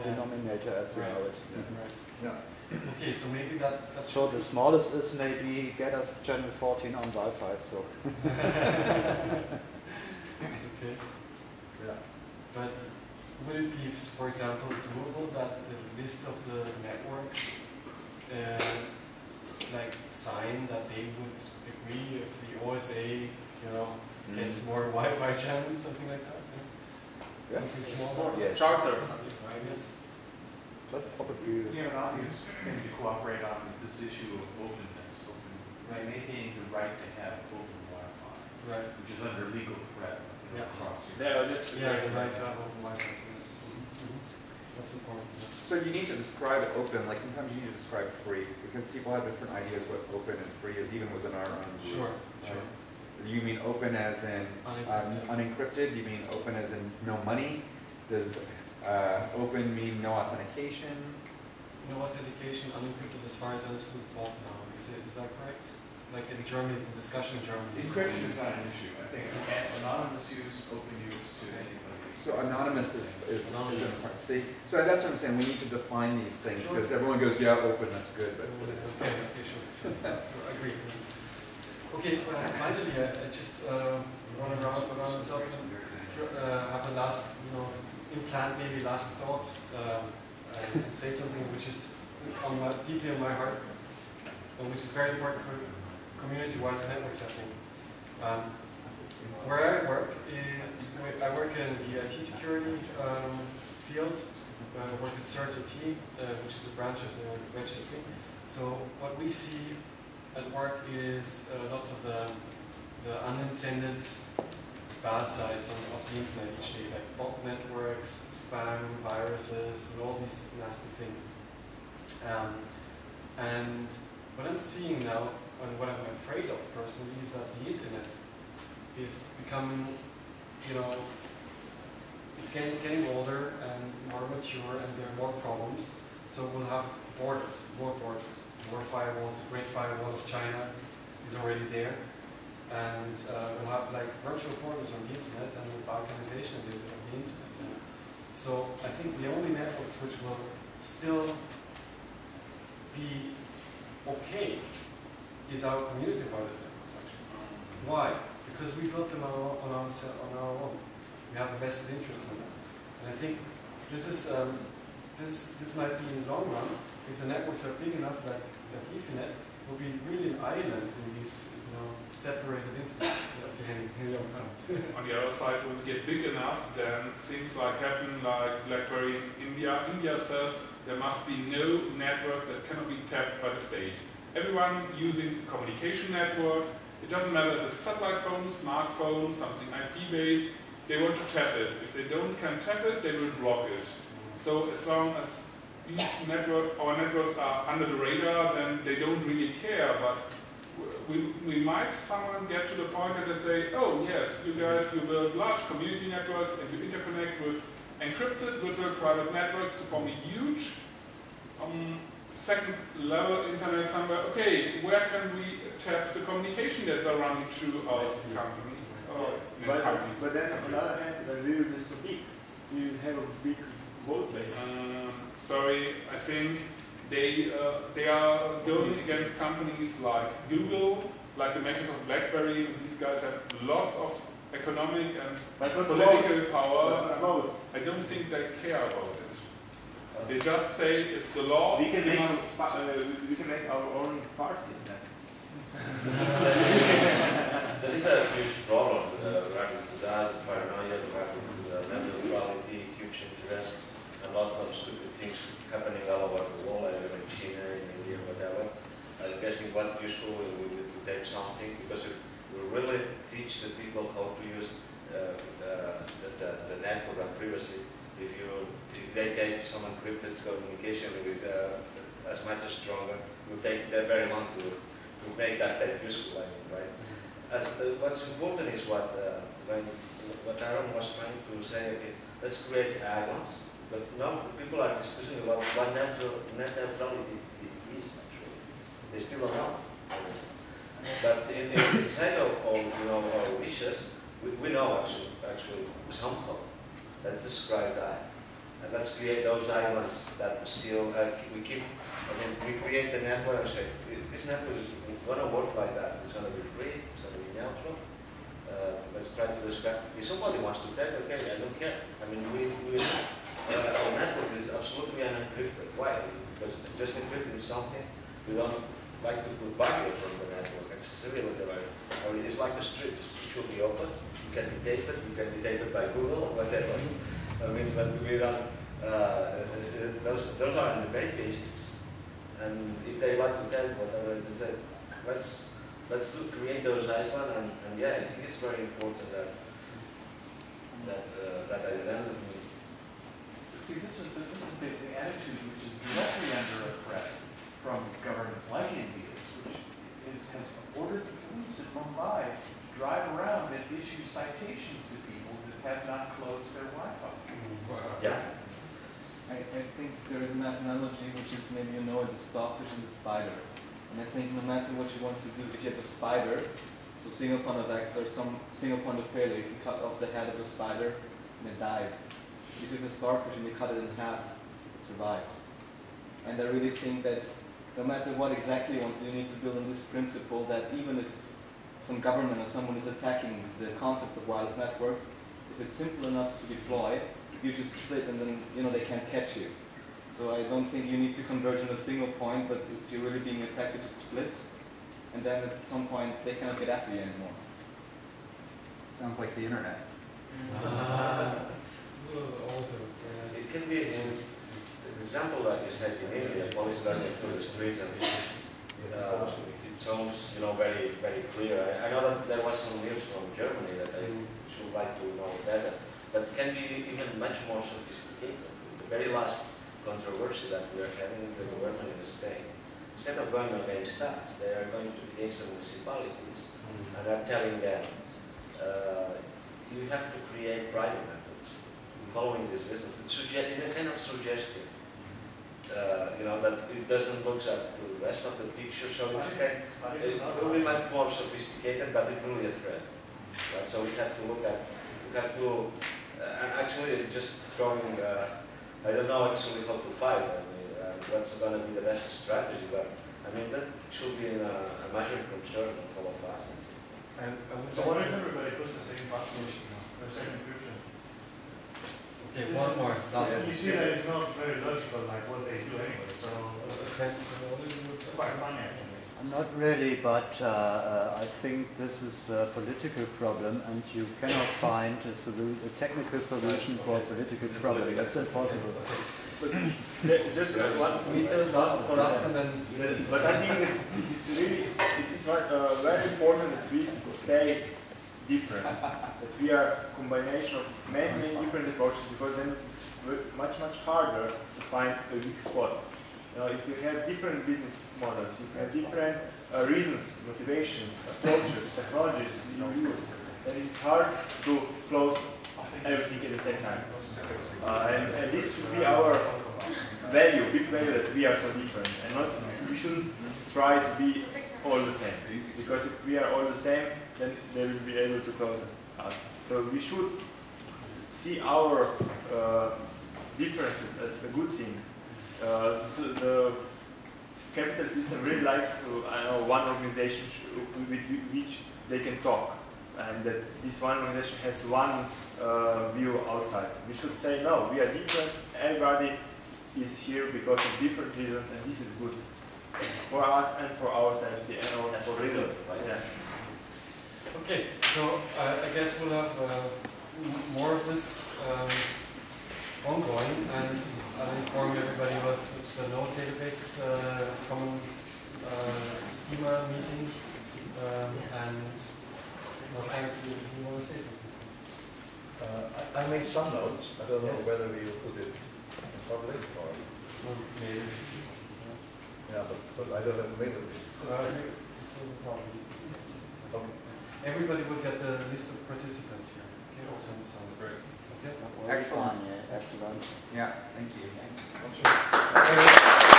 denominator as you know it. Yeah. Okay, so maybe that so the smallest is maybe get us channel 14 on Wi-Fi. So. Okay. Yeah. But would it be, for example, doable that the list of the networks like sign that they would agree if the OSA, gets more Wi-Fi channels, something like that? Yeah. Something small? Yeah, charter. But probably an obvious thing to cooperate on this issue of openness, maintaining the right to have open Wi-Fi, right, which is under legal threat across the right to have open Wi-Fi. That's important. So you need to describe open, like sometimes you need to describe free, because people have different ideas what open and free is, even within our own group. Sure. Do you mean open as in unencrypted? Do you mean open as in no money? Does open mean no authentication? No authentication, unencrypted as far as I understood talk now. Is that correct? Like in Germany, the discussion in Germany. Encryption is not an issue. I think anonymous use, open use to anybody. So anonymous is important. See, so that's what I'm saying. We need to define these things because everyone goes, yeah, open, that's good, but okay, sure. I agree. Okay, finally, I just want to round this up and have a last, implant maybe last thought and say something which is deeply on my heart and which is very important for community-wide networks, I think. Where I work in the IT security field. I work at CERT-IT, which is a branch of the registry. So what we see at work is lots of the unintended bad sides of the internet each day, like bot networks, spam, viruses, and all these nasty things. And what I'm seeing now, and what I'm afraid of personally, is that the internet is becoming, it's getting older and more mature, and there are more problems. So we'll have borders, more firewalls. The Great Firewall of China is already there. And we'll have like virtual borders on the internet and the balkanization of the internet. So I think the only networks which will still be okay is our community wireless networks actually. Why? Because we built them on our own. We have a vested interest in them. And I think this might be in the long run, if the networks are big enough like Ethernet, will be really an island in these separated internet. On the other side, when we get big enough, then things like happen like BlackBerry in India. India says there must be no network that cannot be tapped by the state. Everyone using communication network, it doesn't matter if it's satellite phone, smartphone, something IP-based, they want to tap it. If they can tap it, they will block it. So as long as our networks are under the radar, then they don't really care. But we might someone get to the point that they say, oh yes, you guys, you build large community networks and you interconnect with encrypted virtual private networks to form a huge second level internet somewhere. Okay, where can we tap the communication that's running through our company? But then on the other hand, when we are so big, we have a big vote base. Sorry, I think they are going against companies like Google, like the makers of BlackBerry, and these guys have lots of economic and political power. I don't think they care about it. They just say it's the law. We can make our own party. There is a huge problem regarding to that, paranoia, regarding to the net neutrality, huge interest, a lot of stupid things happening all over the world, like in China, in India, whatever. I'm guessing what useful will be to take something, because if we really teach the people how to use the network and privacy, if they take some encrypted communication with as much as stronger, it will take very long to make that useful, right? What's important is what Aaron was trying to say. Okay, let's create add-ons, but now people are discussing about what net neutrality is actually. They still don't know. But inside of our wishes, we know actually somehow. Let's describe that. And let's create those islands that still, we keep, I mean, we create the network and say, this network is going to work like that. It's going to be free, it's going to be neutral. Let's try to describe. If somebody wants to tell, okay, I don't care. I mean, our network is absolutely unencrypted. Why? Because just encrypting something, we don't like to put barriers on the network, accessibility barrier. I mean, it's like the street, it should be open. You can be dated, you can be dated by Google or whatever. I mean, but we don't, those are the main basics. And if they like to tell whatever it is, let's create those islands, and yeah, I think it's very important that identity. See, this is the attitude which is directly under a threat from governments like India's, which has ordered the police in Mumbai to drive around and issue citations to people that have not closed their Wi-Fi. Yeah. I think there is a nice analogy, which is maybe you know the starfish and the spider. And I think no matter what you want to do, if you have a spider, so single point of X or some single point of failure, you can cut off the head of a spider and it dies. If you have a starfish and you cut it in half, it survives. And I really think that no matter what exactly you want to do, you need to build on this principle that even if some government or someone is attacking the concept of wireless networks, if it's simple enough to deploy, you just split and then they can't catch you. So I don't think you need to converge on a single point, but if you're really being attacked, you just split, and then at some point they cannot get after you anymore. Sounds like the internet. This was also very nice. It can be an example like you said in India, police running through the streets, and it sounds very very clear. I know that there was some news from Germany that I should like to know better, but can be even much more sophisticated. The very last controversy that we are having with the government in Spain, instead of going against us, they are going to against the municipalities and are telling them you have to create private networks following this business. In a kind of suggestion, that it doesn't look at the rest of the picture, so it will be much more sophisticated, but it's really a threat. Right? So we have to look at, and actually just throwing, I don't know actually how to fight, what's going to be the best strategy, but I mean that should be a major concern for all of us. So what if everybody puts the same password, the same encryption? Okay, one more. Last one. You see that it's not very logical like what they do anyway, so it's quite funny actually. Not really, but I think this is a political problem, and you cannot find a technical solution for a political problem. That's impossible. Just one meter last and then. But I think that it is very important that we stay different. That we are a combination of many different approaches, because then it is much harder to find a weak spot. If you have different business models, if you have different reasons, motivations, approaches, technologies you use, then it's hard to close everything at the same time. And this should be our value, big value, that we are so different. And we shouldn't try to be all the same. Because if we are all the same, then they will be able to close us. So we should see our differences as a good thing. So the capital system really likes one organization with which they can talk, and that this one organization has one view outside. We should say, no, we are different, everybody is here because of different reasons, and this is good for us and for our safety and for reason. Yeah. Okay, so I guess we'll have more of this ongoing, and I'll inform everybody about the node database common schema meeting, and thanks. If you want to say something. I made some notes. I don't know whether we will put it in public or. Maybe. Yeah, but I don't have to make a list. It's no problem. Okay. Everybody will get the list of participants here. Okay, also in the sound. Great. Okay. Excellent. Excellent. Yeah, thank you. Thanks.